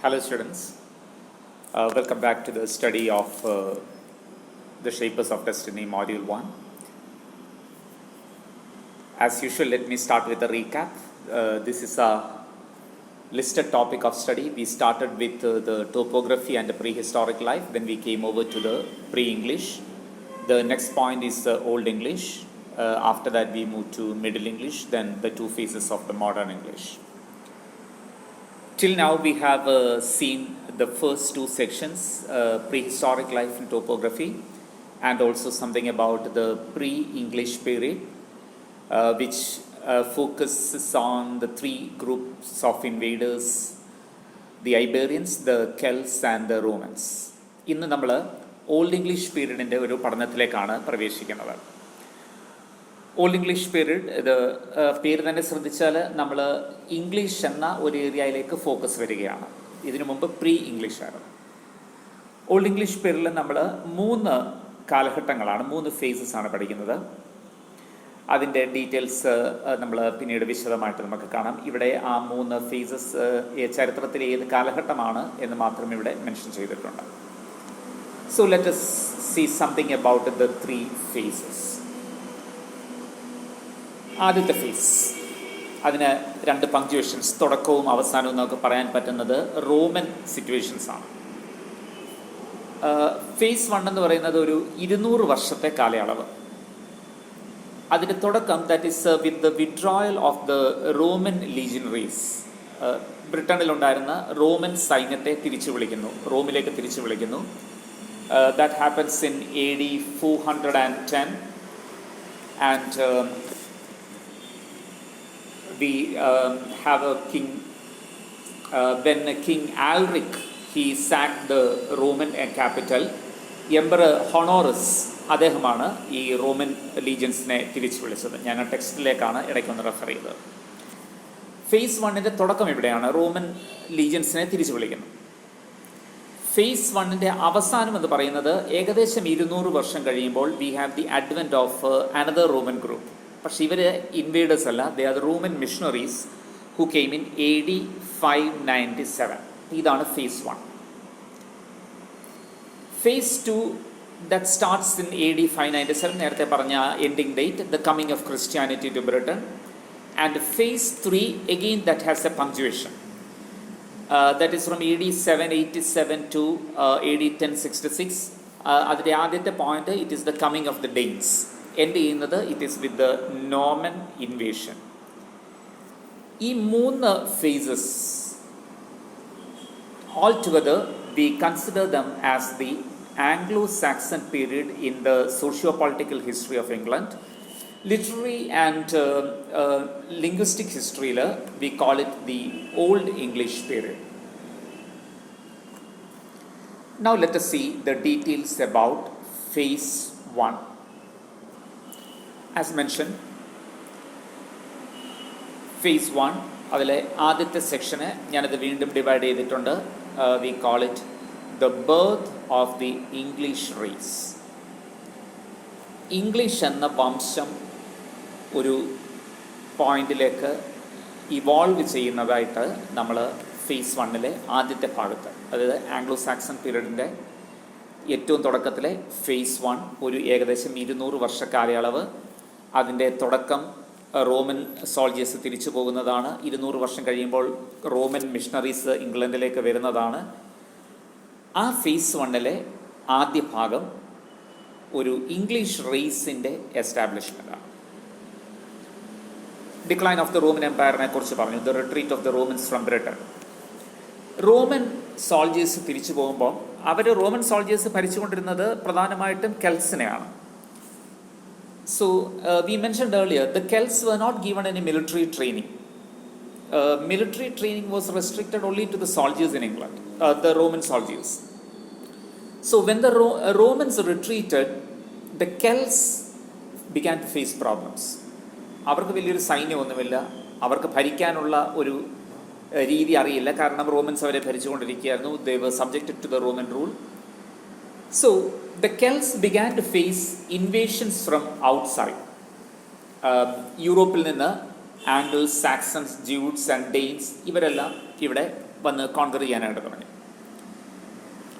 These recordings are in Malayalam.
Hello students, welcome back to the study of the Shapers of Destiny module 1. As usual, let me start with a recap. This is a listed topic of study. We started with the topography and the prehistoric life, then we came over to the pre-English. The next point is Old English. After that we moved to Middle English, then the two phases of the modern English. Till now we have seen the first two sections, prehistoric life and topography, and also something about the pre-English period, which focuses on the three groups of invaders, the Iberians, the Celts and the Romans. ഇന്ന് നമ്മൾ ഓൾഡ് ഇംഗ്ലീഷ് പീരീഡിൻ്റെ ഒരു പഠനത്തിലേക്കാണ് പ്രവേശിക്കുന്നത്. ഓൾഡ് ഇംഗ്ലീഷ് പീരീഡ്, ഇത് പേര് തന്നെ ശ്രദ്ധിച്ചാൽ നമ്മൾ ഇംഗ്ലീഷ് എന്ന ഒരു ഏരിയയിലേക്ക് ഫോക്കസ് വരികയാണ്. ഇതിനു മുമ്പ് പ്രീ ഇംഗ്ലീഷ് ആയിരുന്നു. ഓൾഡ് ഇംഗ്ലീഷ് പീരീഡിൽ നമ്മൾ 3 കാലഘട്ടങ്ങളാണ്, 3 ഫേസസ് ആണ് പഠിക്കുന്നത്. അതിൻ്റെ ഡീറ്റെയിൽസ് നമ്മൾ പിന്നീട് വിശദമായിട്ട് നമുക്ക് കാണാം. ഇവിടെ ആ 3 ഫേസസ് ചരിത്രത്തിലെ ഏത് കാലഘട്ടമാണ് എന്ന് മാത്രം ഇവിടെ മെൻഷൻ ചെയ്തിട്ടുണ്ട്. So let us see something about the 3 phases. ആദ്യത്തെ ഫേസ്, അതിന് 2 പങ്ക്ച്വേഷൻസ്, തുടക്കവും അവസാനവും നമുക്ക് പറയാൻ പറ്റുന്നത് റോമൻ സിറ്റുവേഷൻസ് ആണ്. ഫേസ് 1 എന്ന് പറയുന്നത് ഒരു 200 വർഷത്തെ കാലയളവ്. അതിൻ്റെ തുടക്കം, that is with the withdrawal of the Roman legionaries. ബ്രിട്ടനിലുണ്ടായിരുന്ന റോമൻ സൈന്യത്തെ തിരിച്ചു വിളിക്കുന്നു, റോമിലേക്ക് തിരിച്ചു വിളിക്കുന്നു. ദാറ്റ് ഹാപ്പൻസ് ഇൻ AD 410 ആൻഡ് we have a king, when King Alaric, he sacked the Roman capital. Emperor Honorius അദ്ദേഹമാണ് ഈ റോമൻ ലീജിയൻസിനെ തിരിച്ചു വിളിച്ചത്. ഞാൻ ആ ടെക്സ്റ്റിലേക്കാണ് ഇടയ്ക്കൊന്ന് റെഫർ ചെയ്തത്. ഫേസ് 1ൻ്റെ തുടക്കം ഇവിടെയാണ്, റോമൻ ലീജിയൻസിനെ തിരിച്ചു വിളിക്കുന്നു. ഫേസ് 1ൻ്റെ അവസാനം എന്ന് പറയുന്നത് ഏകദേശം 200 വർഷം കഴിയുമ്പോൾ we have the advent of another Roman group. പക്ഷേ ഇവർ ഇൻവേഡേഴ്സ് അല്ല, they are the Roman missionaries who came in AD 597. ഇതാണ് phase 1. Phase 2 that starts in AD 597, നേരത്തെ പറഞ്ഞ ending date, the coming of Christianity to Britain. And phase 3 again that has a punctuation, that is from AD 787 to AD 1066. അതിൻ്റെ ആദ്യത്തെ point, it is the coming of the Danes. End ചെയ്യുന്നത് it is with the Norman invasion. ഈ 3 phases all together we consider them as the Anglo Saxon period in the socio political history of England. Literary and linguistic ഹിസ്റ്ററിയിൽ we call it the Old English period. Now let us see the details about phase 1. As mentioned, phase 1, അതിലെ ആദ്യത്തെ സെക്ഷന് ഞാനത് വീണ്ടും ഡിവൈഡ് ചെയ്തിട്ടുണ്ട്. We call it the birth of the English race. English എന്ന വംശം ഒരു പോയിന്റിലേക്ക് ഇവോൾവ് ചെയ്യുന്നതായിട്ട് നമ്മൾ ഫേസ് 1ലെ ആദ്യത്തെ ഭാഗത്ത്, അതായത് ആംഗ്ലോ സാക്സൺ പീരീഡിൻ്റെ ഏറ്റവും തുടക്കത്തിലെ ഫേസ് 1, ഒരു ഏകദേശം 200 വർഷ കാലയളവ്. അതിൻ്റെ തുടക്കം റോമൻ സോൾജേഴ്സ് തിരിച്ചു പോകുന്നതാണ്. 200 വർഷം കഴിയുമ്പോൾ റോമൻ മിഷണറീസ് ഇംഗ്ലണ്ടിലേക്ക് വരുന്നതാണ്. ആ ഫേസ് 1ലെ ആദ്യ ഭാഗം ഒരു ഇംഗ്ലീഷ് റേസിൻ്റെ എസ്റ്റാബ്ലിഷ്മെൻ്റാണ്. ഡിക്ലൈൻ ഓഫ് ദ റോമൻ എംപയറിനെ കുറിച്ച് പറഞ്ഞു, the retreat of the Romans from Britain. Roman soldiers തിരിച്ചു പോകുമ്പോൾ റോമൻ സോൾജേഴ്സ് ഭരിച്ചുകൊണ്ടിരുന്നത് പ്രധാനമായിട്ടും കെൽസിനെയാണ്. So we mentioned earlier, the Celts were not given any military training. Military training was restricted only to the soldiers in England, the Roman soldiers. So when the Romans retreated, the Celts began to face problems. അവർക്ക് വലിയൊരു സൈന്യമൊന്നുമില്ല, അവർക്ക് ഭരിക്കാനുള്ള ഒരു രീതി അറിയില്ല, കാരണം റോമൻസ് അവരെ ഭരിച്ചുകൊണ്ടിരിക്കുകയായിരുന്നു. They were subjected to the Roman rule. So the Celts began to face invasions from outside. യൂറോപ്പിൽ നിന്ന് ആംഗിൾസ്, സാക്സൺസ്, ജ്യൂഡ്സ് ആൻഡ് ഡെയിൻസ് ഇവരെല്ലാം ഇവിടെ വന്ന് കോൺകർ ചെയ്യാനായിട്ട് തുടങ്ങി.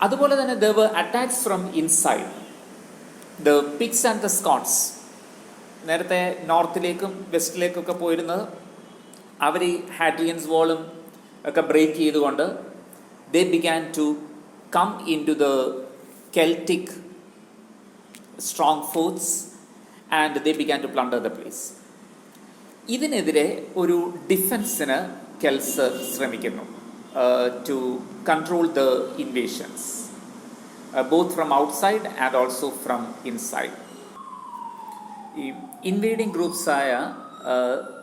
അതുപോലെ തന്നെ there were attacks from inside. The Picts and the Scots, നേരത്തെ നോർത്തിലേക്കും വെസ്റ്റിലേക്കൊക്കെ പോയിരുന്നത് അവർ ഈ ഹാഡ്രിയൻസ് വാളും ഒക്കെ ബ്രേക്ക് ചെയ്തുകൊണ്ട് they began to come into the Celtic strongholds and they began to plunder the place. ഇതിനെതിരെ ഒരു ഡിഫൻസിന് കെൽസ് ശ്രമിക്കുന്നു to control the invasions, both from outside and also from inside. ഈ ഇൻവേഡിങ് ഗ്രൂപ്പ്സായ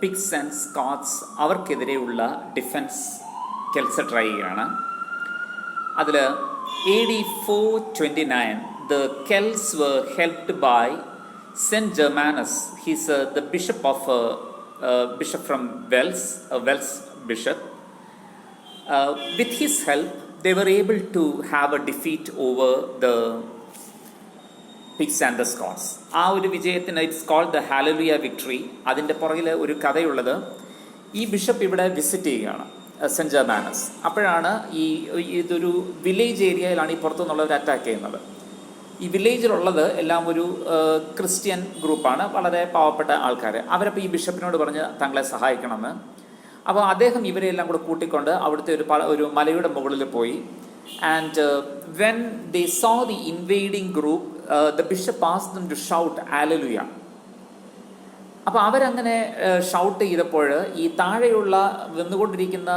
പിക്സ് ആൻഡ് സ്കോട്ട്സ് അവർക്കെതിരെയുള്ള ഡിഫൻസ് കെൽസ് ട്രൈ ചെയ്യുകയാണ്. അതിൽ AD 429 the Celts were helped by Saint Germanus. He's the bishop from Wales, a Welsh bishop. With his help, they were able to have a defeat over the Picts and the Scots. ആ ഒരു വിജയത്തിന് it's called the hallelujah victory. അതിൻ്റെ പുറകിൽ ഒരു കഥയുള്ളത്, ഈ ബിഷപ്പ് ഇവിടെ വിസിറ്റ് ചെയ്യുകയാണ്, സെൻറ്റ് ജെർമാനസ്. അപ്പോഴാണ് ഇതൊരു വില്ലേജ് ഏരിയയിലാണ് ഈ പുറത്തുനിന്നുള്ളവർ അറ്റാക്ക് ചെയ്യുന്നത്. ഈ വില്ലേജിലുള്ളത് എല്ലാം ഒരു ക്രിസ്ത്യൻ ഗ്രൂപ്പാണ്, വളരെ പാവപ്പെട്ട ആൾക്കാർ. അവരപ്പോൾ ഈ ബിഷപ്പിനോട് പറഞ്ഞ് തങ്ങളെ സഹായിക്കണമെന്ന്. അപ്പോൾ അദ്ദേഹം ഇവരെല്ലാം കൂടെ കൂട്ടിക്കൊണ്ട് അവിടുത്തെ ഒരു മലയുടെ മുകളിൽ പോയി. And when they saw the invading group, the bishop asked them to shout hallelujah. അപ്പോൾ അവരങ്ങനെ ഷൗട്ട് ചെയ്തപ്പോൾ ഈ താഴെയുള്ള വന്നുകൊണ്ടിരിക്കുന്ന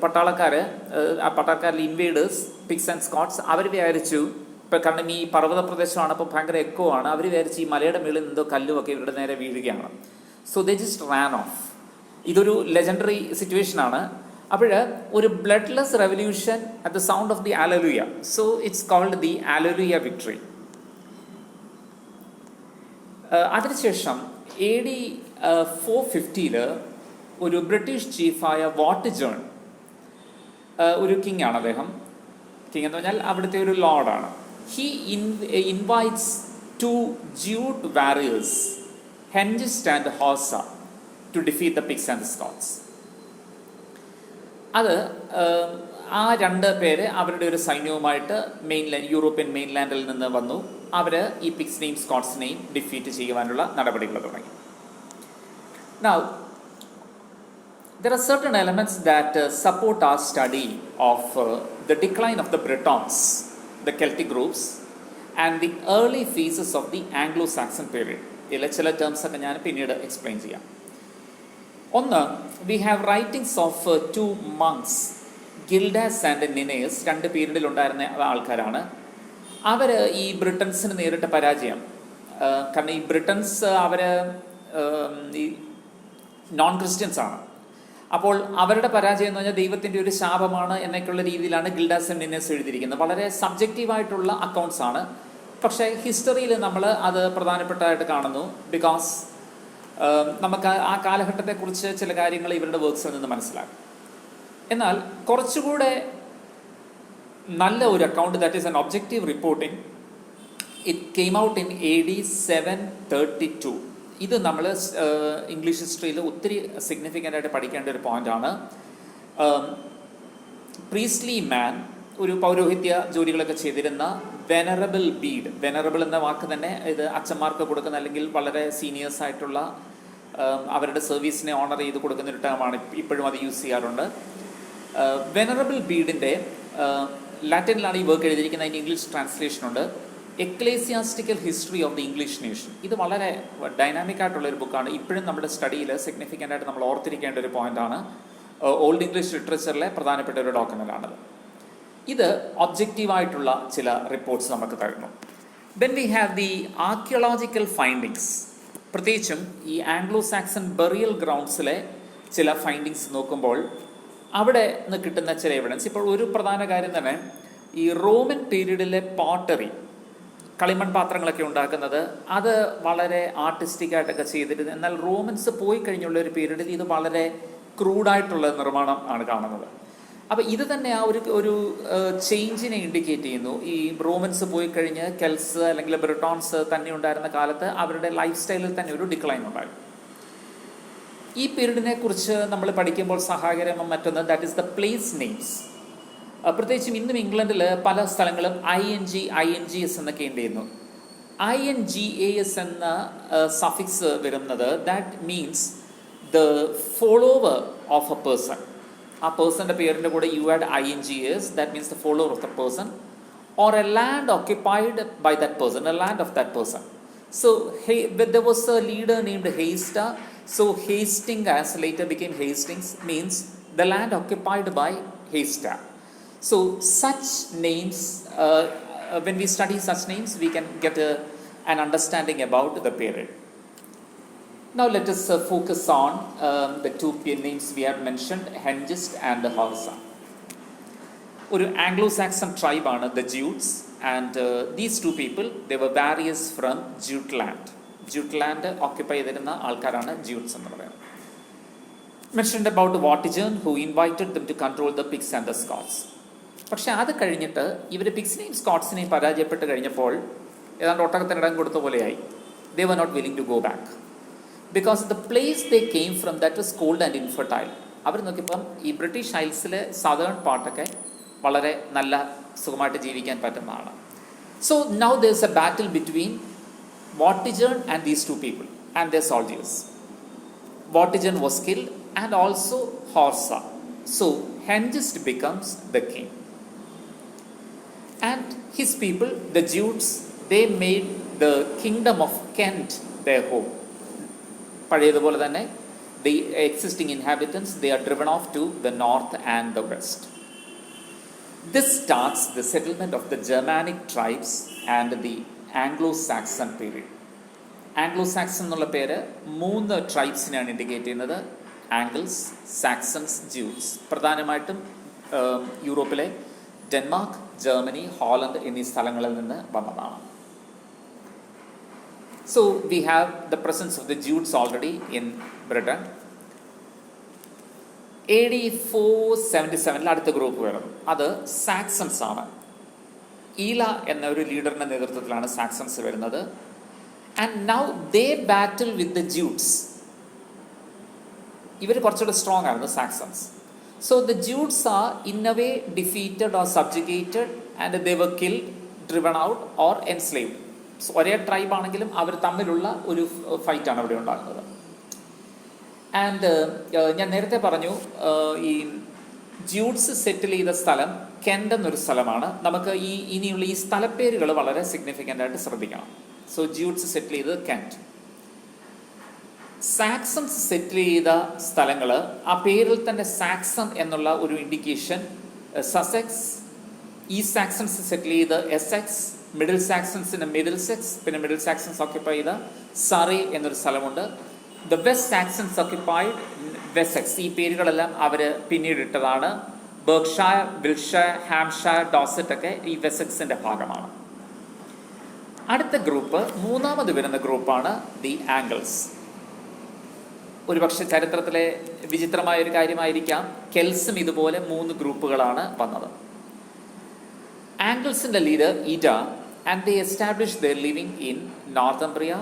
പട്ടാളക്കാരിൽ ഇൻവേഡേഴ്സ്, പിക്സ് ആൻഡ് സ്കോട്ട്സ്, അവർ വിചാരിച്ചു, ഇപ്പം കാരണം ഈ പർവ്വത പ്രദേശമാണ്, അപ്പോൾ ഭയങ്കര എക്കോ ആണ്, അവർ വിചാരിച്ച് ഈ മലയുടെ മുകളിൽ എന്തോ കല്ലുമൊക്കെ ഇവരുടെ നേരെ വീഴുകയാണ്. So they just ran off. ഇതൊരു ലെജൻഡറി സിറ്റുവേഷനാണ്. അപ്പോൾ ഒരു bloodless revolution at the sound of the hallelujah. So it's called the hallelujah victory. അതിനുശേഷം AD 450 ഒരു ബ്രിട്ടീഷ് ചീഫായ വാട്ടിജേൺ, ഒരു കിങ് ആണ് അദ്ദേഹം. കിങ് എന്ന് പറഞ്ഞാൽ അവിടുത്തെ ഒരു ലോർഡാണ്. He invites 2 Jute warriors, Hengist and Horsa, to defeat the Picts and the Scots. അത് ആ 2 പേര് അവരുടെ ഒരു സൈന്യവുമായിട്ട് യൂറോപ്യൻ മെയിൻലാൻഡിൽ നിന്ന് വന്നു. അവർ ഈ പിക്സിനെയും സ്കോട്ട്സിനെയും ഡിഫീറ്റ് ചെയ്യുവാനുള്ള നടപടികൾ തുടങ്ങി. Now, there are certain elements that support our study of the decline of the Britons, the Celtic groups, and the early phases of the Anglo-Saxon period. ഇതിലെ ചില ടേംസ് ഒക്കെ ഞാൻ പിന്നീട് എക്സ്പ്ലെയിൻ ചെയ്യാം. ഒന്ന്, we have writings of 2 monks, Gildas and Nennius. 2 പീരീഡിൽ ഉണ്ടായിരുന്ന ആൾക്കാരാണ്. അവർ ഈ ബ്രിട്ടൻസിന് നേരിട്ട പരാജയം, കാരണം ഈ ബ്രിട്ടൻസ് അവർ ഈ നോൺ ക്രിസ്ത്യൻസ് ആണ്. അപ്പോൾ അവരുടെ പരാജയം എന്ന് പറഞ്ഞാൽ ദൈവത്തിൻ്റെ ഒരു ശാപമാണ് എന്നൊക്കെയുള്ള രീതിയിലാണ് ഗിൽഡാസ് ആൻഡ് നിനേസ് എഴുതിയിരിക്കുന്നത്. വളരെ സബ്ജക്റ്റീവായിട്ടുള്ള അക്കൗണ്ട്സ് ആണ്. പക്ഷേ ഹിസ്റ്ററിയിൽ നമ്മൾ അത് പ്രധാനപ്പെട്ടതായിട്ട് കാണുന്നു. ബിക്കോസ് നമുക്ക് ആ കാലഘട്ടത്തെക്കുറിച്ച് ചില കാര്യങ്ങൾ ഇവരുടെ വർക്ക്സിൽ നിന്ന് മനസ്സിലാക്കും. എന്നാൽ കുറച്ചുകൂടെ നല്ല ഒരു account, that is an objective reporting, it came out in AD 732. ഇത് നമ്മൾ ഇംഗ്ലീഷ് ഹിസ്റ്ററിയിൽ ഒത്തിരി സിഗ്നിഫിക്കൻ്റ് ആയിട്ട് പഠിക്കേണ്ട ഒരു പോയിൻ്റാണ്. പ്രീസ്ലി മാൻ, ഒരു പൗരോഹിത്യ ജോലികളൊക്കെ ചെയ്തിരുന്ന വെനറബിൾ ബീഡ്. വെനറബിൾ എന്ന വാക്ക് തന്നെ ഇത് അച്ഛന്മാർക്ക് കൊടുക്കുന്ന, അല്ലെങ്കിൽ വളരെ സീനിയേഴ്സ് ആയിട്ടുള്ള അവരുടെ സർവീസിനെ ഓണർ ചെയ്ത് കൊടുക്കുന്ന ഒരു ടേമാണ്. ഇപ്പോഴും അത് യൂസ് ചെയ്യാറുണ്ട്. വെനറബിൾ ബീഡിൻ്റെ ലാറ്റിനിലാണ് ഈ വർക്ക് എഴുതിയിരിക്കുന്നത്. അതിൻ്റെ ഇംഗ്ലീഷ് ട്രാൻസ്ലേഷനുണ്ട്, ecclesiastical history of the English nation. ഇത് വളരെ ഡൈനാമിക് ആയിട്ടുള്ളൊരു ബുക്കാണ്. ഇപ്പോഴും നമ്മുടെ സ്റ്റഡിയിൽ സിഗ്നിഫിക്കൻ്റ് ആയിട്ട് നമ്മൾ ഓർത്തിരിക്കേണ്ട ഒരു പോയിൻ്റാണ്. ഓൾഡ് ഇംഗ്ലീഷ് ലിറ്ററേച്ചറിലെ പ്രധാനപ്പെട്ട ഒരു ഡോക്യുമെൻ്റാണത്. ഇത് ഒബ്ജക്റ്റീവായിട്ടുള്ള ചില റിപ്പോർട്ട്സ് നമുക്ക് തരുന്നു. Then we have the archaeological findings. പ്രത്യേകിച്ചും ഈ ആംഗ്ലോ സാക്സൺ ബറിയൽ ഗ്രൗണ്ട്സിലെ ചില ഫൈൻഡിങ്സ് നോക്കുമ്പോൾ അവിടെ നിന്ന് കിട്ടുന്ന ചില എവിഡൻസ്. ഇപ്പോൾ ഒരു പ്രധാന കാര്യം തന്നെ, ഈ റോമൻ പീരീഡിലെ പോട്ടറി, കളിമൺ പാത്രങ്ങളൊക്കെ ഉണ്ടാക്കുന്നത്, അത് വളരെ ആർട്ടിസ്റ്റിക്കായിട്ടൊക്കെ ചെയ്തിരുന്നു. എന്നാൽ റോമൻസ് പോയി കഴിഞ്ഞുള്ള ഒരു പീരീഡിൽ ഇത് വളരെ ക്രൂഡായിട്ടുള്ള നിർമ്മാണം ആണ് കാണുന്നത്. അപ്പോൾ ഇത് തന്നെ ആ ഒരു ചേഞ്ചിനെ ഇൻഡിക്കേറ്റ് ചെയ്യുന്നു. ഈ റോമൻസ് പോയി കഴിഞ്ഞ് കെൽസ് അല്ലെങ്കിൽ ബ്രിട്ടോൺസ് തന്നെ ഉണ്ടായിരുന്ന കാലത്ത് അവരുടെ ലൈഫ് സ്റ്റൈലിൽ തന്നെ ഒരു ഡിക്ലൈൻ ഉണ്ടായി. ഈ പീരീഡിനെ കുറിച്ച് നമ്മൾ പഠിക്കുമ്പോൾ സഹായകരമായ മറ്റൊന്ന് that is the place names. പ്രത്യേകിച്ചും ഇന്നും ഇംഗ്ലണ്ടിൽ പല സ്ഥലങ്ങളും INGS എന്നൊക്കെ എന്ത് ചെയ്യുന്നു. INGAS എന്ന സഫിക്സ് വരുന്നത് that means the follower of A person. ആ പേഴ്സൻ്റെ പേരിൻ്റെ കൂടെ you add INGAS, that means the follower of the person or a land occupied by that person, a land of that person. So there was a leader named Hastings. So Hastings later became Hastings means the land occupied by Hastings. So such names, when we study such names, we can get an understanding about the period. Now let us focus on the two names we have mentioned, Hengist and Horsa. ഒരു ആംഗ്ലോ സാക്സൺ ട്രൈബാണ് the Jutes, and these two people they were warriors from Jutland. Jutland occupy ചെയ്തിരുന്ന ആൾക്കാരാണ് ജ്യൂട്ട്സ് എന്ന് പറയുന്നത്. Mentioned about Vortigern who invited them to control the Picts and the Scots. പക്ഷെ അത് കഴിഞ്ഞിട്ട് ഇവർ പിഗ്സിനെയും സ്കോട്ട്സിനെയും പരാജയപ്പെട്ട് കഴിഞ്ഞപ്പോൾ ഏതാണ്ട് ഒട്ടകത്തിന് ഇടം കൊടുത്ത പോലെയായി. They were not willing to go back because the place they came from that was cold and infertile. അവർ നോക്കിയപ്പം ഈ ബ്രിട്ടീഷ് ഐൽസിലെ സദേൺ പാർട്ടൊക്കെ വളരെ നല്ല സുഖമായിട്ട് ജീവിക്കാൻ പറ്റുന്നതാണ്. So now there is a battle between Vortigern and these two people and their soldiers. Vortigern was killed and also Horsa. So Hengist becomes the king and his people the Jutes they made the kingdom of Kent their home. പഴയതുപോലെ തന്നെ the existing inhabitants, they are driven off to the north and the west. This starts the settlement of the Germanic tribes and the Anglo-Saxon period. Anglo-Saxon എന്നുള്ള പേര് 3 ട്രൈബ്സിനെയാണ് ഇൻഡിക്കേറ്റ് ചെയ്യുന്നത്. Angles, Saxons, juice. പ്രധാനമായിട്ടും യൂറോപ്പിലെ ഡെൻമാർക്ക്, ജർമ്മനി, ഹോളണ്ട് എന്നീ സ്ഥലങ്ങളിൽ നിന്ന് വന്നതാണ്. So we have the presence of the Jutes already in Britain. AD 477 അടുത്ത ഗ്രൂപ്പ് വരുന്നു. അത് സാക്സൺസ് ആണ്. ഈല എന്ന ഒരു ലീഡറിന്റെ നേതൃത്വത്തിലാണ് സാക്സൺസ് വരുന്നത്. And now they battle with the Jutes. ഇവർ കുറച്ചുകൂടെ സ്ട്രോങ് ആയിരുന്നു Saxons. So the Jutes are in a way defeated or subjugated and they were killed, driven out or enslaved. ഒരേ ട്രൈബ് ആണെങ്കിലും അവർ തമ്മിലുള്ള ഒരു ഫൈറ്റാണ് അവിടെ ഉണ്ടാകുന്നത്. ആൻഡ് ഞാൻ നേരത്തെ പറഞ്ഞു ഈ ജ്യൂട്ട്സ് സെറ്റിൽ ചെയ്ത സ്ഥലം കെന്റ് എന്നൊരു സ്ഥലമാണ്. നമുക്ക് ഇനിയുള്ള ഈ സ്ഥലപ്പേരുകൾ വളരെ സിഗ്നിഫിക്കൻ്റ് ആയിട്ട് ശ്രദ്ധിക്കണം. സോ ജ്യൂട്ട്സ് സെറ്റിൽ ചെയ്തത് കെന്റ്. സാക്സൺസ് സെറ്റിൽ ചെയ്ത സ്ഥലങ്ങൾ ആ പേരിൽ തന്നെ സാക്സൺ എന്നുള്ള ഒരു ഇൻഡിക്കേഷൻ. സസെക്സ്, ഈസ്റ്റ് സാക്സൺസ് സെറ്റിൽ ചെയ്ത് എസെക്സ്, മിഡിൽ സാക്സൺസിന് മിഡിൽ സെക്സ്, പിന്നെ മിഡിൽ സാക്സൺസ് ഓക്യുപ്പൈ ചെയ്ത സറി എന്നൊരു സ്ഥലമുണ്ട്. The west Saxons occupied Wessex. ഈ പേരുകളെല്ലാം അവർ പിന്നീട് ഇട്ടതാണ്. ബർഗ്ഷയർ, വിൽഷയർ, ഹാംഷയർ, ഡോസറ്റ് ഒക്കെ ഈ വെസെക്സിന്റെ ഭാഗമാണ്. അടുത്ത ഗ്രൂപ്പ്, മൂന്നാമത് വരുന്ന ഗ്രൂപ്പാണ് ദി ആംഗിൾസ്. ഒരുപക്ഷെ ചരിത്രത്തിലെ വിചിത്രമായ ഒരു കാര്യമായിരിക്കാം, കെൽസും ഇതുപോലെ 3 ഗ്രൂപ്പുകളാണ് വന്നത്. ആംഗിൾസിന്റെ leader Eden, and they established their living in Northumbria,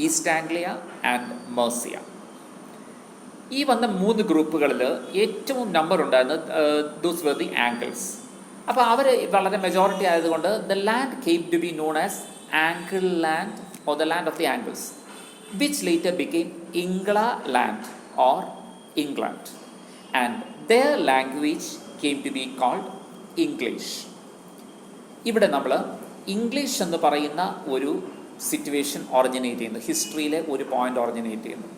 East Anglia and Mercia. ഈ വന്ന 3 ഗ്രൂപ്പുകളിൽ ഏറ്റവും നമ്പർ ഉണ്ടായിരുന്നത് ദോസ് വർ ദി ആംഗിൾസ്. അപ്പോൾ അവർ വളരെ മെജോറിറ്റി ആയതുകൊണ്ട് the land came to be known as Angle land or the land of the Angles, which later became Engla land or England, and their language came to be called English. ഇവിടെ നമ്മൾ ഇംഗ്ലീഷ് എന്ന് പറയുന്ന ഒരു സിറ്റുവേഷൻ ഒറിജിനേറ്റ് ചെയ്യുന്നു, ഹിസ്റ്ററിയിലെ ഒരു പോയിന്റ് ഒറിജിനേറ്റ് ചെയ്യുന്നു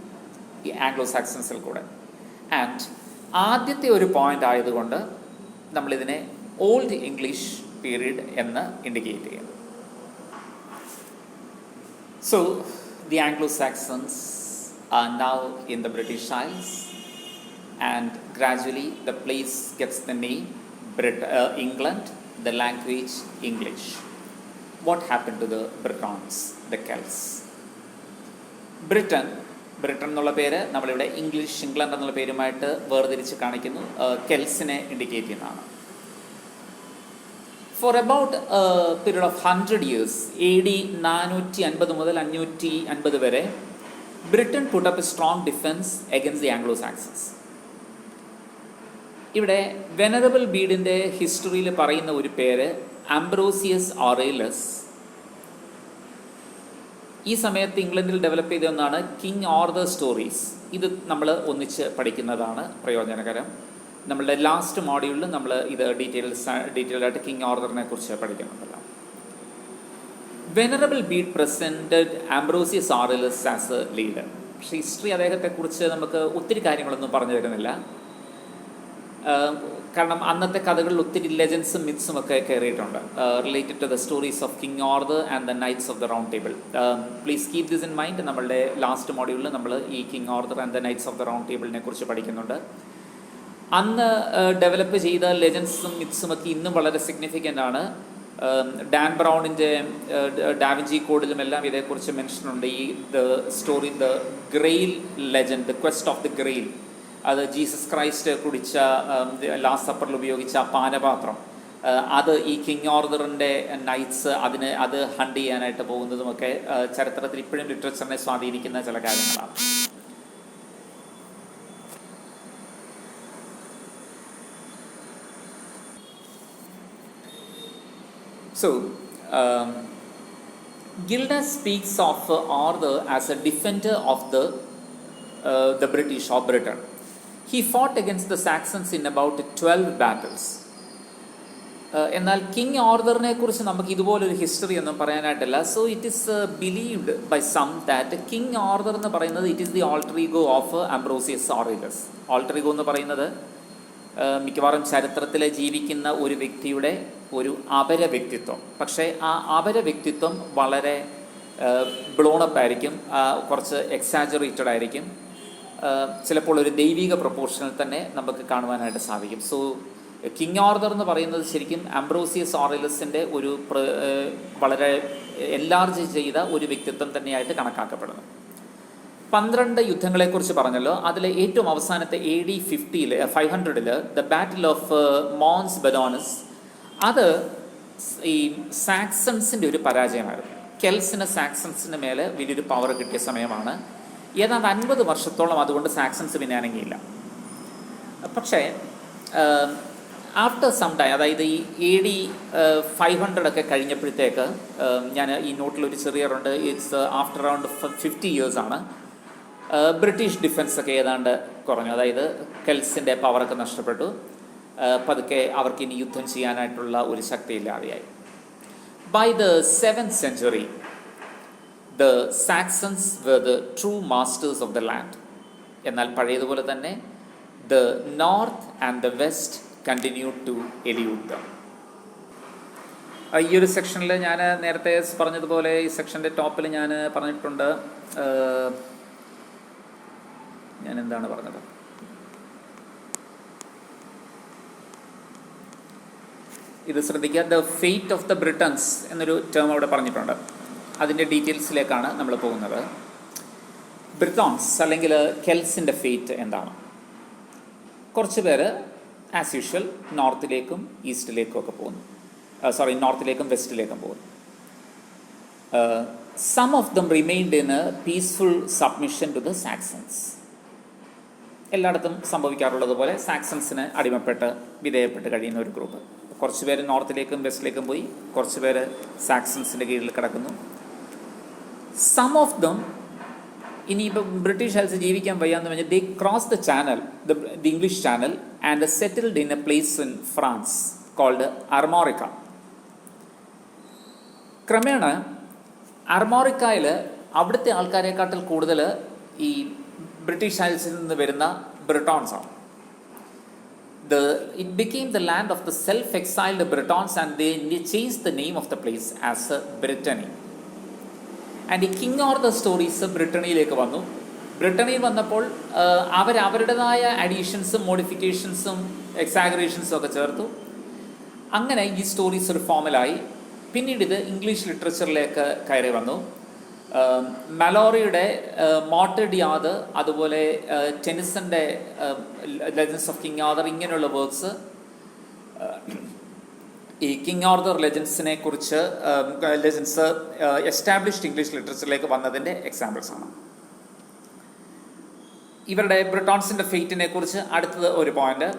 ഈ ആംഗ്ലോ സാക്സൺസിൽ കൂടെ. ആൻഡ് ആദ്യത്തെ ഒരു പോയിന്റ് ആയതുകൊണ്ട് നമ്മളിതിനെ ഓൾഡ് ഇംഗ്ലീഷ് പീരീഡ് എന്ന് ഇൻഡിക്കേറ്റ് ചെയ്യുന്നു. So the Anglo Saxons are now in the British IELTS and gradually the place gets the name England, the language English. What happened to the Britons, the Celts? Britain എന്നുള്ള പേര് നമ്മളിവിടെ ഇംഗ്ലീഷ്, ഇംഗ്ലണ്ട് എന്നുള്ള പേരുമായിട്ട് വേർതിരിച്ച് കാണിക്കുന്നു. കെൽസിനെ ഇൻഡിക്കേറ്റ് ചെയ്യുന്നതാണ്. For about period of 100 years, AD 450 മുതൽ 550 വരെ Britain put up a strong defense against the Anglo-Saxons. ഇവിടെ വെനറബിൾ ബീഡിൻ്റെ ഹിസ്റ്ററിയിൽ പറയുന്ന ഒരു പേര് ആംബ്രോസിയസ് ഓറേലസ്. ഈ സമയത്ത് ഇംഗ്ലണ്ടിൽ ഡെവലപ്പ് ചെയ്ത ഒന്നാണ് കിങ് ഓർതർ സ്റ്റോറീസ്. ഇത് നമ്മൾ ഒന്നിച്ച് പഠിക്കുന്നതാണ് പ്രയോജനകരം. നമ്മളുടെ ലാസ്റ്റ് മോഡ്യൂളിൽ നമ്മൾ ഇത് ഡീറ്റെയിൽഡായിട്ട് കിങ് ഓർദറിനെ കുറിച്ച് പഠിക്കുന്നുണ്ടല്ലോ. Venerable Bede presented Ambrosius Aurelius as a leader. പക്ഷേ ഹിസ്റ്ററി അദ്ദേഹത്തെക്കുറിച്ച് നമുക്ക് ഒത്തിരി കാര്യങ്ങളൊന്നും പറഞ്ഞു തരുന്നില്ല. കാരണം അന്നത്തെ കഥകളിൽ ഒത്തിരി ലെജൻസും മിത്സും ഒക്കെ കയറിയിട്ടുണ്ട് related to the stories of King Arthur and the knights of the round table. Please keep this in mind. നമ്മളുടെ ലാസ്റ്റ് മോഡ്യൂളിൽ നമ്മൾ ഈ King Arthur and the knights of the round ടേബിളിനെ കുറിച്ച് പഠിക്കുന്നുണ്ട്. അന്ന് ഡെവലപ്പ് ചെയ്ത ലെജൻസും മിത്സും ഒക്കെ ഇന്നും വളരെ സിഗ്നിഫിക്കൻ്റ് ആണ്. ഡാൻ ബ്രൗണിൻ്റെ ഡാവിഞ്ചി കോഡിലുമെല്ലാം ഇതേക്കുറിച്ച് മെൻഷൻ ഉണ്ട്. ഈ story the grail legend, the quest of the grail, അത് ജീസസ് ക്രൈസ്റ്റ് കുടിച്ച ലാസ്റ്റ് സപ്പറിൽ ഉപയോഗിച്ച പാനപാത്രം, അത് ഈ കിങ് ഓർദറിൻ്റെ നൈറ്റ്സ് അത് ഹണ്ട് ചെയ്യാനായിട്ട് പോകുന്നതുമൊക്കെ ചരിത്രത്തിൽ ഇപ്പോഴും ലിറ്ററേച്ചറിനെ സ്വാധീനിക്കുന്ന ചില കാര്യങ്ങളാണ്. So, Gildas speaks of Arthur as a defender of the British or Britain. He fought against the Saxons in about 12 battles. എന്നാൽ കിങ് ഓർദറിനെ കുറിച്ച് നമുക്ക് ഇതുപോലൊരു ഹിസ്റ്ററി ഒന്നും പറയാനായിട്ടില്ല. So it is believed by some that King Arthur എന്ന് പറയുന്നത് it is the alter ego of Ambrosius Aurelius. Alter ego എന്ന് പറയുന്നത് മിക്കവാറും ചരിത്രത്തിൽ ജീവിക്കുന്ന ഒരു വ്യക്തിയുടെ ഒരു അപര വ്യക്തിത്വം. പക്ഷേ ആ അപര വ്യക്തിത്വം വളരെ ബ്ലോണപ്പ് ആയിരിക്കും, കുറച്ച് എക്സാജറേറ്റഡ് ആയിരിക്കും, ചിലപ്പോൾ ഒരു ദൈവിക പ്രൊപ്പോർഷനിൽ തന്നെ നമുക്ക് കാണുവാനായിട്ട് സാധിക്കും. സോ കിങ് ഓർദർ എന്ന് പറയുന്നത് ശരിക്കും ആംബ്രോസിയസ് ഓറേലസിൻ്റെ ഒരു വളരെ എൻലാർജ് ചെയ്ത ഒരു വ്യക്തിത്വം തന്നെയായിട്ട് കണക്കാക്കപ്പെടുന്നു. 12 യുദ്ധങ്ങളെക്കുറിച്ച് പറഞ്ഞല്ലോ. അതിൽ ഏറ്റവും അവസാനത്തെ AD 500 the battle of Mons Badonis, അത് ഈ സാക്സൺസിൻ്റെ ഒരു പരാജയമായിരുന്നു. കെൽസിന് സാക്സൺസിന് മേലെ വലിയൊരു പവർ കിട്ടിയ സമയമാണ്. ഏതാണ്ട് 50 വർഷത്തോളം അതുകൊണ്ട് സാക്സൺസ് പിന്നെ അനങ്ങിയില്ല. പക്ഷേ ആഫ്റ്റർ സം ടൈം, അതായത് ഈ AD 500 ഒക്കെ കഴിഞ്ഞപ്പോഴത്തേക്ക്, ഞാൻ ഈ നോട്ടിലൊരു ചെറിയറുണ്ട്, ഇറ്റ്സ് ആഫ്റ്റർ അറൗണ്ട് 50 years ആണ്, ബ്രിട്ടീഷ് ഡിഫൻസ് ഒക്കെ ഏതാണ്ട് കുറഞ്ഞു. അതായത് കെൽസിൻ്റെ പവറൊക്കെ നഷ്ടപ്പെട്ടു. പതുക്കെ അവർക്ക് ഇനി യുദ്ധം ചെയ്യാനായിട്ടുള്ള ഒരു ശക്തിയില്ലാതെയായി. ബൈ ദ 7th century ദ സാക്സൺസ് were the true masters of the land. എന്നാൽ പഴയതുപോലെ തന്നെ the north and the west continued to elude them. ഈ ഒരു സെക്ഷനിൽ ഞാൻ നേരത്തെ പറഞ്ഞതുപോലെ ഈ സെക്ഷൻ്റെ ടോപ്പിൽ ഞാൻ പറഞ്ഞിട്ടുണ്ട്, ഞാൻ എന്താണ് പറഞ്ഞത്, ഇത് ശ്രദ്ധിക്കുക. The fate of the Britain's എന്നൊരു ടേം അവിടെ പറഞ്ഞിട്ടുണ്ട്. അതിൻ്റെ ഡീറ്റെയിൽസിലേക്കാണ് നമ്മൾ പോകുന്നത്. ബ്രിട്ടോൺസ് അല്ലെങ്കിൽ കെൽസിൻ്റെ ഫെയ്റ്റ് എന്താണ്? കുറച്ച് പേര് ആസ് യൂഷ്വൽ നോർത്തിലേക്കും ഈസ്റ്റിലേക്കും ഒക്കെ പോകുന്നു, നോർത്തിലേക്കും വെസ്റ്റിലേക്കും പോകുന്നു. Some of them remained in a peaceful submission to the Saxons. എല്ലായിടത്തും സംഭവിക്കാറുള്ളത് പോലെ സാക്സൺസിന് അടിമപ്പെട്ട് വിധേയപ്പെട്ട് കഴിയുന്ന ഒരു ഗ്രൂപ്പ്. കുറച്ച് പേര് നോർത്തിലേക്കും വെസ്റ്റിലേക്കും പോയി, കുറച്ച് പേര് സാക്സൺസിൻ്റെ കീഴിൽ കിടക്കുന്നു. സം ഓഫ് ദം ഇനിയിപ്പോൾ ബ്രിട്ടീഷ് ഹൗസ് ജീവിക്കാൻ വയ്യാന്ന് പറഞ്ഞാൽ they cross the channel, the English channel, and settled in a place in France called Armorica. ക്രമേണ അർമോറിക്കയിൽ അവിടുത്തെ ആൾക്കാരെക്കാട്ടിൽ കൂടുതൽ ഈ ബ്രിട്ടീഷ് ഹൗസിൽ നിന്ന് വരുന്ന ബ്രിട്ടോൺസാണ്. It became the land of the self-exiled Britons, and they changed the name of the place as Brittany. And ഈ കിങ് ഓർദർ സ്റ്റോറീസ് ബ്രിട്ടണിയിലേക്ക് വന്നു. ബ്രിട്ടണിയിൽ വന്നപ്പോൾ അവരുടേതായ അഡീഷൻസും മോഡിഫിക്കേഷൻസും എക്സാഗ്രേഷൻസും ഒക്കെ ചേർത്തു. അങ്ങനെ ഈ സ്റ്റോറീസ് ഒരു ഫോമിലായി. പിന്നീട് ഇത് ഇംഗ്ലീഷ് ലിറ്ററേച്ചറിലേക്ക് കയറി വന്നു. മലോറിയുടെ മോട്ടഡ് യാദ്, അതുപോലെ ടെനിസൻ്റെ ലെജൻഡ്സ് ഓഫ് കിങ് ഓർദർ, ഇങ്ങനെയുള്ള വർക്ക്സ് ഈ കിങ് ഓർദർ ലെജൻഡ്സിനെ കുറിച്ച് ലെജൻഡ്സ് എസ്റ്റാബ്ലിഷ്ഡ് ഇംഗ്ലീഷ് ലിറ്ററേച്ചറിലേക്ക് വന്നതിൻ്റെ എക്സാമ്പിൾസ് ആണ്. ഇവരുടെ ബ്രിട്ടോൺസിൻ്റെ ഫെയ്റ്റിനെ കുറിച്ച് അടുത്തത് ഒരു point.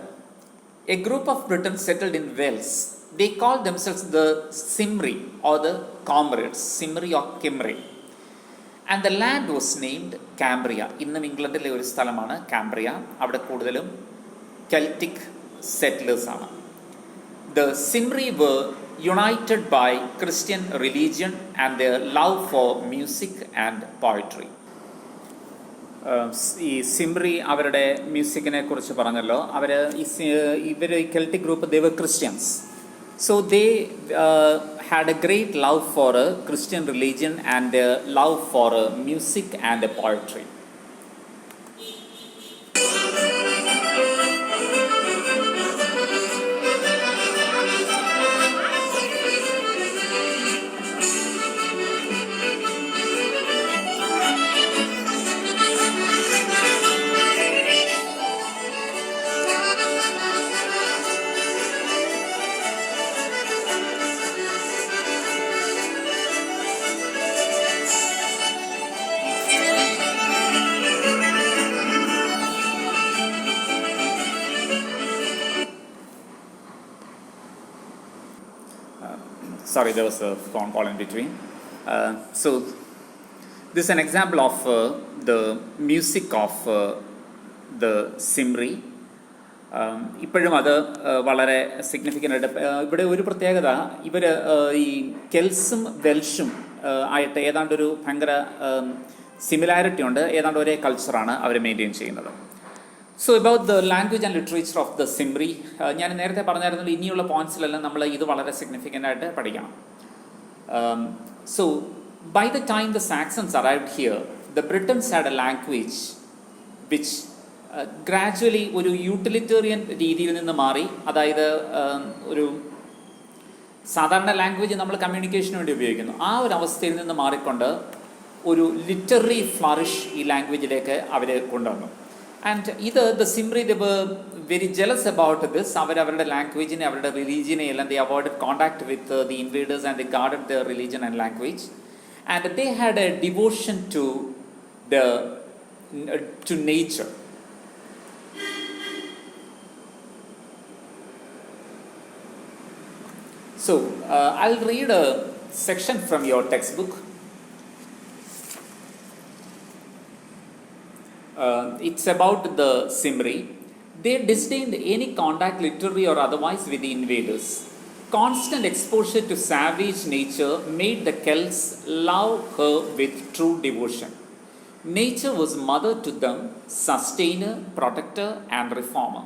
A group of Britain settled in Wells. They called themselves the Cymri or the Comrades, Cymri or Cymri. And the land was named Cambria. ഇന്നും ഇംഗ്ലണ്ടിലെ ഒരു സ്ഥലമാണ് കാംബ്രിയ. അവിടെ കൂടുതലും കെൽറ്റിക് സെറ്റിലേഴ്സ് ആണ്. The Cymri were united by Christian religion and their love for music and poetry. ഈ സിംറി അവരുടെ മ്യൂസിക്കിനെ കുറിച്ച് പറഞ്ഞല്ലോ. ഇവർ Celtic group they were Christians. So they had a great love for Christian religion and love for music and poetry. Sorry, there was a phone call in between. So this is an example of the music of the Cymri. ഇപ്പോഴും അത് വളരെ സിഗ്നിഫിക്കൻ്റ് ആയിട്ട് ഇവിടെ ഒരു പ്രത്യേകത, ഇവർ ഈ കെൽസും വെൽഷും ആയിട്ട് ഏതാണ്ടൊരു ഭയങ്കര സിമിലാരിറ്റി ഉണ്ട്. ഏതാണ്ട് ഒരേ കൾച്ചറാണ് അവർ മെയിൻറ്റെയിൻ ചെയ്യുന്നത്. So about the language and literature of the Cymry, ഞാൻ നേരത്തെ പറഞ്ഞായിരുന്നു ഇനിയുള്ള പോയിന്റ്സിലെല്ലാം നമ്മൾ ഇത് വളരെ സിഗ്നിഫിക്കൻ്റ് ആയിട്ട് പഠിക്കണം. So by the time the Saxons arrived here, the Britons had a language which gradually ഒരു യൂട്ടിലിറ്റേറിയൻ രീതിയിൽ നിന്ന് മാറി. അതായത് ഒരു സാധാരണ ലാംഗ്വേജ് നമ്മൾ കമ്മ്യൂണിക്കേഷന് വേണ്ടി ഉപയോഗിക്കുന്നു, ആ ഒരു അവസ്ഥയിൽ നിന്ന് മാറിക്കൊണ്ട് ഒരു ലിറ്റററി ഫ്ലറിഷ് ഈ ലാംഗ്വേജിലേക്ക് അവർ കൊണ്ടുവന്നു. ആൻഡ് ഇത് the Cymry they were very jealous about this. അവരുടെ ലാംഗ്വേജിനെ അവരുടെ റിലീജിയനെ എല്ലാം they avoided contact with the invaders and they guarded the religion and language. And they had a devotion to nature. So I'll read a section from your textbook. It's about the Cymri. They disdained any contact, literary or otherwise, with the invaders. Constant exposure to savage nature made the Celts love her with true devotion. Nature was mother to them, sustainer, protector and reformer.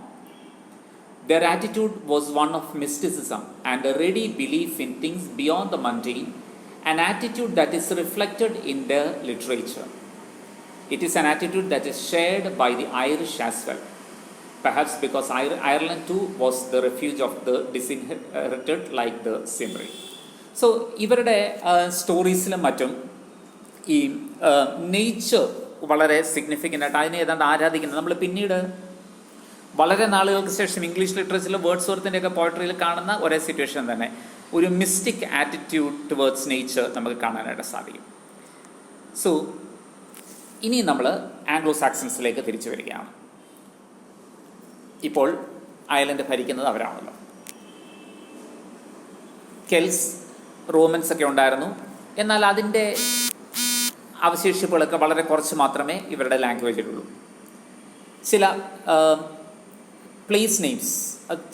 Their attitude was one of mysticism and a ready belief in things beyond the mundane, an attitude that is reflected in their literature. It is an attitude that is shared by the Irish as well, perhaps because Ireland too was the refuge of the disinherited like the Cymri. So ഇവരുടെ സ്റ്റോറീസിലും മറ്റും ഈ നേച്ചർ വളരെ സിഗ്നിഫിക്കൻ്റ് ആയിട്ട് അതിനെ ഏതാണ്ട് ആരാധിക്കുന്നത് നമ്മൾ പിന്നീട് വളരെ നാളുകൾക്ക് ശേഷം ഇംഗ്ലീഷ് ലിറ്ററേച്ചറിൽ വേർഡ്സ്വർത്തിൻ്റെ ഒക്കെ പോയട്രിയിൽ കാണുന്ന ഒരേ സിറ്റുവേഷൻ തന്നെ, ഒരു മിസ്റ്റിക് ആറ്റിറ്റ്യൂഡ് ടുവേർഡ്സ് നേച്ചർ നമുക്ക് കാണാനായിട്ട് സാധിക്കും. സോ ഇനി നമ്മൾ ആംഗ്ലോ സാക്സൺസിലേക്ക് തിരിച്ചു വരികയാണ്. ഇപ്പോൾ അയർലൻഡ് ഭരിക്കുന്നത് അവരാണല്ലോ. കെൽസ്, റോമൻസ് ഒക്കെ ഉണ്ടായിരുന്നു. എന്നാൽ അതിൻ്റെ അവശേഷിപ്പുകളൊക്കെ വളരെ കുറച്ച് മാത്രമേ ഇവരുടെ ലാംഗ്വേജിലുള്ളൂ. ചില പ്ലേസ് നെയിംസ്,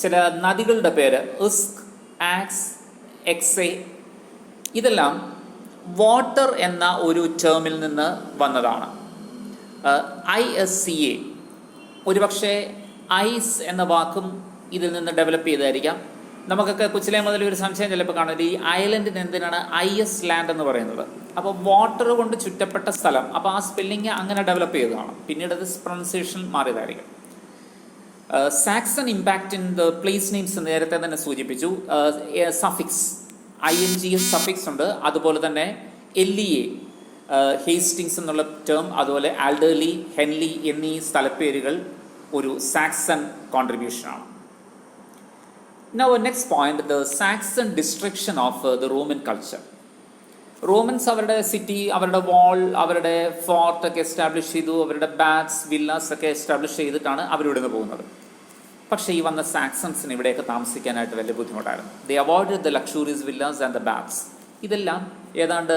ചില നദികളുടെ പേര് ഇസ്ക്, ആക്സ്, എക്സെ, ഇതെല്ലാം വാട്ടർ എന്ന ഒരു ടേമിൽ നിന്ന് വന്നതാണ്. ISCA ഒരുപക്ഷെ ഐസ് എന്ന വാക്കും ഇതിൽ നിന്ന് ഡെവലപ്പ് ചെയ്തായിരിക്കാം. നമുക്കൊക്കെ കൊച്ചിലെ മുതൽ ഒരു സംശയം ചിലപ്പോൾ കാണുന്നത്, ഈ ഐലൻഡിന് എന്തിനാണ് IS ലാൻഡ് എന്ന് പറയുന്നത്? അപ്പോൾ വാട്ടർ കൊണ്ട് ചുറ്റപ്പെട്ട സ്ഥലം, അപ്പോൾ ആ സ്പെല്ലിങ് അങ്ങനെ ഡെവലപ്പ് ചെയ്തതാണ്. പിന്നീട് അത് പ്രൊണൗൺസിയേഷൻ മാറിയതായിരിക്കും. Saxon impact in the place names നേരത്തെ തന്നെ സൂചിപ്പിച്ചു. സഫിക്സ് INGS സഫിക്സ് ഉണ്ട്. അതുപോലെ തന്നെ LEA, ഹേസ്റ്റിങ്സ് എന്നുള്ള ടേം, അതുപോലെ ആൽഡർലി, ഹെൻലി എന്നീ സ്ഥലപ്പേരുകൾ ഒരു Saxon കോൺട്രിബ്യൂഷനാണ്. Now next point, the Saxon destruction of the Roman culture. Romans അവരുടെ സിറ്റി, അവരുടെ വാൾ, അവരുടെ ഫോർട്ടൊക്കെ എസ്റ്റാബ്ലിഷ് ചെയ്തു, അവരുടെ ബാത്സ്, വില്ലാസ് ഒക്കെ എസ്റ്റാബ്ലിഷ് ചെയ്തിട്ടാണ് അവരിവിടുന്ന് പോകുന്നത്. പക്ഷേ ഈ വന്ന സാക്സൺസിന് ഇവിടെയൊക്കെ താമസിക്കാനായിട്ട് വലിയ ബുദ്ധിമുട്ടായിരുന്നു. They avoided the luxurious villas and the baths. ഇതെല്ലാം ഏതാണ്ട്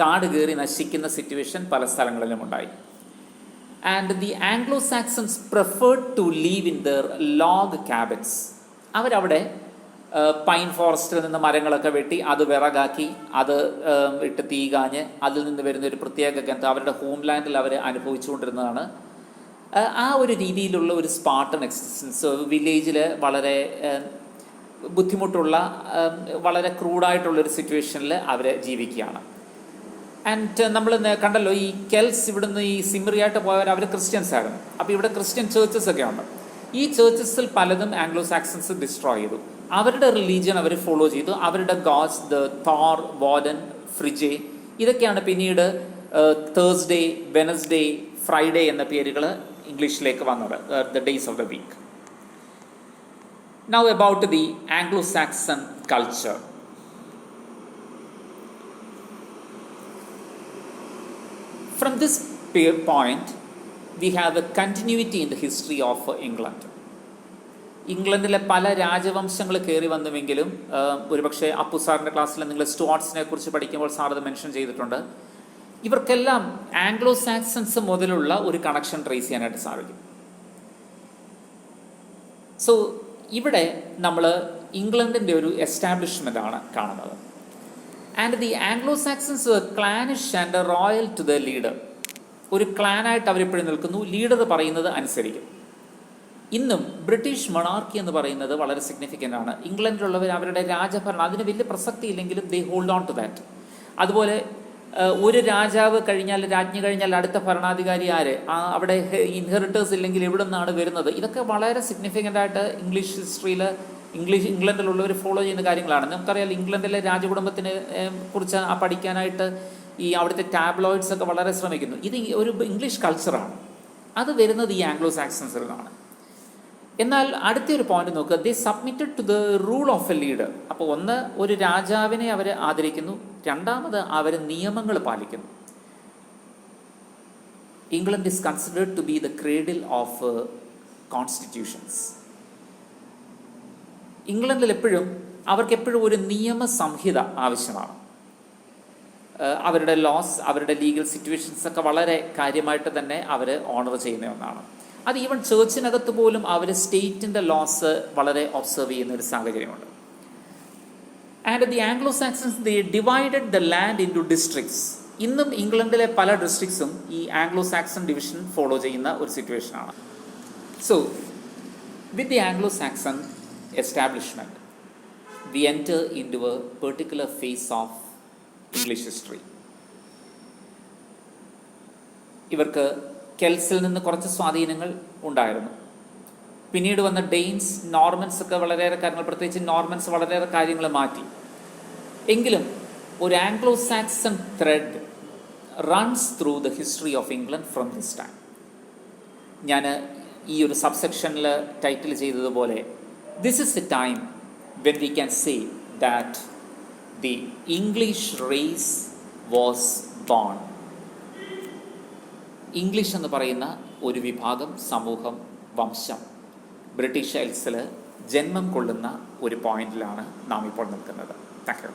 കാട് കയറി നശിക്കുന്ന സിറ്റുവേഷൻ പല സ്ഥലങ്ങളിലും ഉണ്ടായി. And the Anglo Saxons preferred to live in their log cabins. അവരവിടെ പൈൻ ഫോറസ്റ്റിൽ നിന്ന് മരങ്ങളൊക്കെ വെട്ടി അത് വിറകാക്കി അത് ഇട്ട് തീ കാഞ്ഞ് അതിൽ നിന്ന് വരുന്ന ഒരു പ്രത്യേക ഗന്ധം അവരുടെ ഹോംലാൻഡിൽ അവർ അനുഭവിച്ചുകൊണ്ടിരുന്നതാണ്. ആ ഒരു രീതിയിലുള്ള ഒരു സ്പാർട്ടൻ എക്സിസ്റ്റൻസ് വില്ലേജിൽ വളരെ ബുദ്ധിമുട്ടുള്ള വളരെ ക്രൂഡായിട്ടുള്ളൊരു സിറ്റുവേഷനിൽ അവർ ജീവിക്കുകയാണ്. ആൻഡ് നമ്മൾ കണ്ടല്ലോ ഈ കെൽസ് ഇവിടുന്ന് ഈ സിമറിയായിട്ട് പോയവർ അവർ ക്രിസ്ത്യൻസ് ആയിരുന്നു. അപ്പോൾ ഇവിടെ ക്രിസ്ത്യൻ ചേർച്ചസ് ഒക്കെ ഉണ്ട്. ഈ ചേർച്ചസിൽ പലതും ആംഗ്ലോ സാക്സൺസ് ഡിസ്ട്രോയ് ചെയ്തു. അവരുടെ റിലീജിയൻ അവർ ഫോളോ ചെയ്തു. അവരുടെ gods the Thor, Woden, Frige, ഇതൊക്കെയാണ് പിന്നീട് തേഴ്സ്ഡേ, വെനസ്ഡേ, ഫ്രൈഡേ എന്ന പേരുകൾ ഇംഗ്ലീഷിലേക്ക് വന്നത്, the days of the week. Now about the Anglo Saxon culture. From this point, we have a continuity in the history of England. ഇംഗ്ലണ്ടിലെ പല രാജവംശങ്ങൾ കയറി വന്നുവെങ്കിലും ഒരുപക്ഷെ അപ്പു സാറിൻ്റെ ക്ലാസ്സിൽ നിങ്ങൾ സ്റ്റുവാർട്സിനെ കുറിച്ച് പഠിക്കുമ്പോൾ സാർ അത് മെൻഷൻ ചെയ്തിട്ടുണ്ട്. ഇവർക്കെല്ലാം ആംഗ്ലോ സാക്സൺസ് മുതലുള്ള ഒരു കണക്ഷൻ ട്രേസ് ചെയ്യാനായിട്ട് സാധിക്കും. സോ ഇവിടെ നമ്മൾ ഇംഗ്ലണ്ടിൻ്റെ ഒരു എസ്റ്റാബ്ലിഷ്മെൻ്റ് ആണ് കാണുന്നത്. And the Anglo Saxons clannish and loyal to the leader. ഒരു ക്ലാനായിട്ട് അവരെപ്പോഴും നിൽക്കുന്നു, ലീഡർ പറയുന്നത് അനുസരിക്കും. ഇന്നും ബ്രിട്ടീഷ് മൊണാർക്കി എന്ന് പറയുന്നത് വളരെ സിഗ്നിഫിക്കൻ്റ് ആണ്. ഇംഗ്ലണ്ടിലുള്ളവർ അവരുടെ രാജഭരണം അതിന് വലിയ പ്രസക്തി ഇല്ലെങ്കിലും they hold on to that. അതുപോലെ ഒരു രാജാവ് കഴിഞ്ഞാൽ, രാജ്ഞി കഴിഞ്ഞാൽ അടുത്ത ഭരണാധികാരി ആര്, അവിടെ ഇൻഹെറിറ്റേഴ്സ് ഇല്ലെങ്കിൽ എവിടെ നിന്നാണ് വരുന്നത്, ഇതൊക്കെ വളരെ സിഗ്നിഫിക്കൻ്റ് ആയിട്ട് ഇംഗ്ലീഷ് ഹിസ്റ്ററിയിൽ ഇംഗ്ലണ്ടിലുള്ളവർ ഫോളോ ചെയ്യുന്ന കാര്യങ്ങളാണ്. നമുക്കറിയാം ഇംഗ്ലണ്ടിലെ രാജകുടുംബത്തിനെ കുറിച്ച് പഠിക്കാനായിട്ട് ഈ അവിടുത്തെ ടാബ്ലോയിഡ്സ് ഒക്കെ വളരെ ശ്രമിക്കുന്നു. ഇത് ഒരു ഇംഗ്ലീഷ് കൾച്ചറാണ്. അത് വരുന്നത് ഈ ആംഗ്ലോ സാക്സൺസിൽ നിന്നാണ്. എന്നാൽ അടുത്തൊരു പോയിന്റ് നോക്കുക, they submitted to the rule of a leader. അപ്പോൾ ഒന്ന്, ഒരു രാജാവിനെ അവർ ആദരിക്കുന്നു. രണ്ടാമത് അവർ നിയമങ്ങൾ പാലിക്കുന്നു. England is considered to be the cradle of constitutions. ഇംഗ്ലണ്ടിൽ അവർക്കെപ്പോഴും ഒരു നിയമ സംഹിത ആവശ്യമാണ്. അവരുടെ ലോസ്, അവരുടെ ലീഗൽ സിറ്റുവേഷൻസ് ഒക്കെ വളരെ കാര്യമായിട്ട് തന്നെ അവർ ഓണർ ചെയ്യുന്ന ഒന്നാണ്. അത് ഈവൻ ചേർച്ചിനകത്ത് പോലും അവർ സ്റ്റേറ്റിൻ്റെ ലോസ് വളരെ ഒബ്സർവ് ചെയ്യുന്ന ഒരു സാഹചര്യമുണ്ട്. And the Anglo Saxons they divided the land into districts. ഇന്നും ഇംഗ്ലണ്ടിലെ പല ഡിസ്ട്രിക്ട്സും ഈ ആംഗ്ലോ സാക്സൺ ഡിവിഷൻ ഫോളോ ചെയ്യുന്ന ഒരു സിറ്റുവേഷനാണ്. So with the Anglo Saxon establishment, we enter into a particular phase of English history. ഇവർക്ക് കെൽസിൽ നിന്ന് കുറച്ച് സ്വാധീനങ്ങൾ ഉണ്ടായിരുന്നു. പിന്നീട് വന്ന ഡെയിൻസ്, നോർമൻസ് ഒക്കെ വളരെയേറെ കാര്യങ്ങൾ, പ്രത്യേകിച്ച് നോർമൻസ് വളരെയേറെ കാര്യങ്ങൾ മാറ്റി. എങ്കിലും ഒരു Anglo Saxon thread runs through the history of England from this time. ഞാൻ ഈ ഒരു സബ്സെക്ഷനിൽ ടൈറ്റിൽ ചെയ്തതുപോലെ, this is the time when we can say that the English race was born. English എന്ന് പറയുന്ന ഒരു വിഭാഗം, സമൂഹം, വംശം ബ്രിട്ടീഷ് ഐൽസിൽ ജന്മം കൊള്ളുന്ന ഒരു പോയിന്റിലാണ് നാം ഇപ്പോൾ നിൽക്കുന്നത്. Thank you.